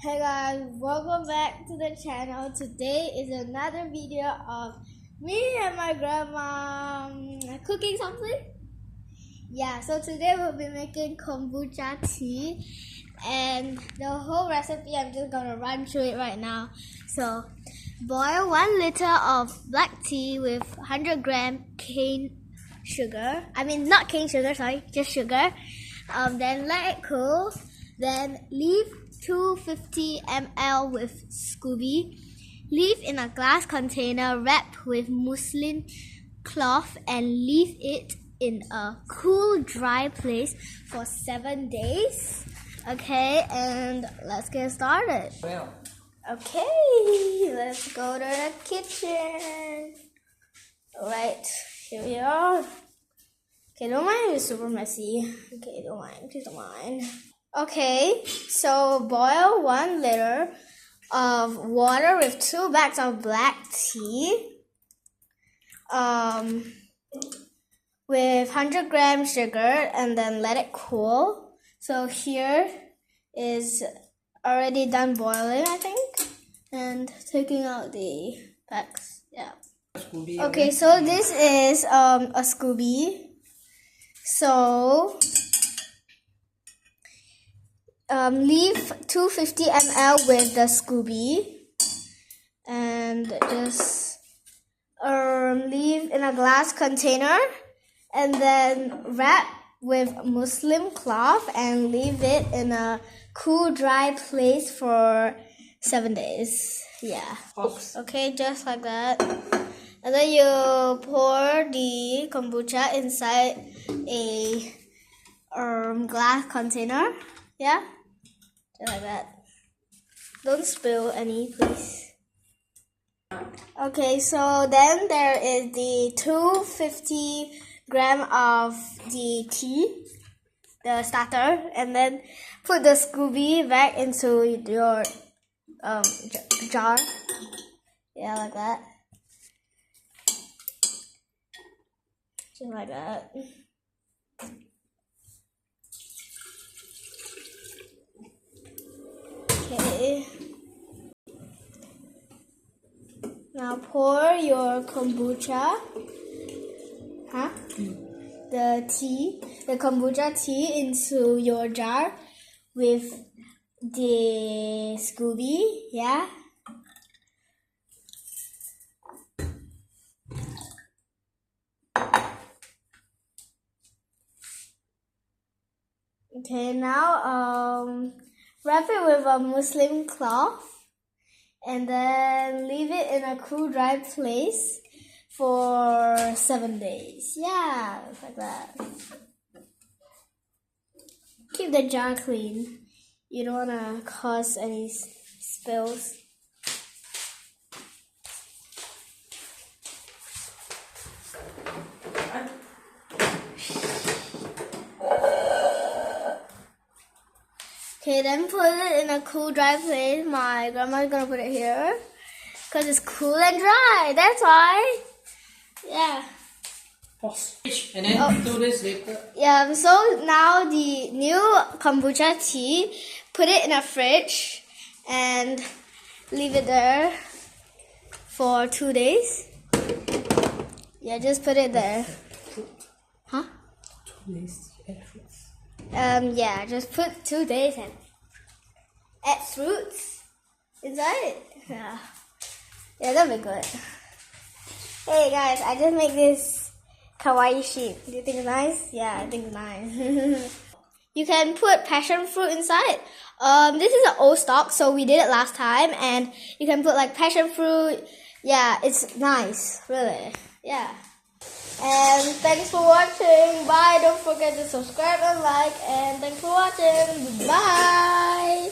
Hey guys, welcome back to the channel. Today is another video of me and my grandma cooking something. Yeah, so today we'll be making kombucha tea, and the whole recipe I'm just gonna run through it right now. So boil 1 liter of black tea with 100 gram cane sugar. Not cane sugar, sorry, just sugar. Then let it cool. Then leave 250 ml with Scooby. Leave in a glass container wrapped with muslin cloth and leave it in a cool, dry place for 7 days. Okay, and let's get started. Okay, let's go to the kitchen. Alright, here we are. Okay, don't mind, it's super messy. Okay, don't mind, please don't mind. Okay, so boil 1 liter of water with 2 bags of black tea, with 100 grams sugar, and then let it cool. So here is already done boiling, I think, and taking out the packs. Yeah. Okay, so this is a Scooby. So leave 250 ml with the Scooby and just leave in a glass container and then wrap with muslin cloth and leave it in a cool, dry place for 7 days. Yeah. Oops. Okay, just like that. And then you pour the kombucha inside a glass container. Yeah, just like that. Don't spill any, please. Okay, so then there is the 250 gram of the tea, the starter, and then put the Scooby back into your jar. Yeah, like that. Just like that. Okay. Now pour your kombucha. The kombucha tea into your jar with the Scooby. Yeah. Okay, now wrap it with a muslin cloth and then leave it in a cool, dry place for 7 days. Yeah, like that. Keep the jar clean. You don't want to cause any spills. Okay, then put it in a cool, dry place. My grandma's gonna put it here because it's cool and dry. That's why. Yeah. Pause. And then 2 days later. Yeah. So now the new kombucha tea, put it in a fridge and leave it there for 2 days. Yeah, just put it there. Huh? 2 days. Yeah, just put 2 days and add fruits inside it. Yeah, that'll be good. Hey guys, I just made this kawaii sheep. Do you think it's nice? Yeah, I think it's nice. You can put passion fruit inside. This is an old stock, so we did it last time, and you can put like passion fruit. Yeah, it's nice, really. Yeah. And thanks for watching. Bye. Don't forget to subscribe and like. And thanks for watching. Bye.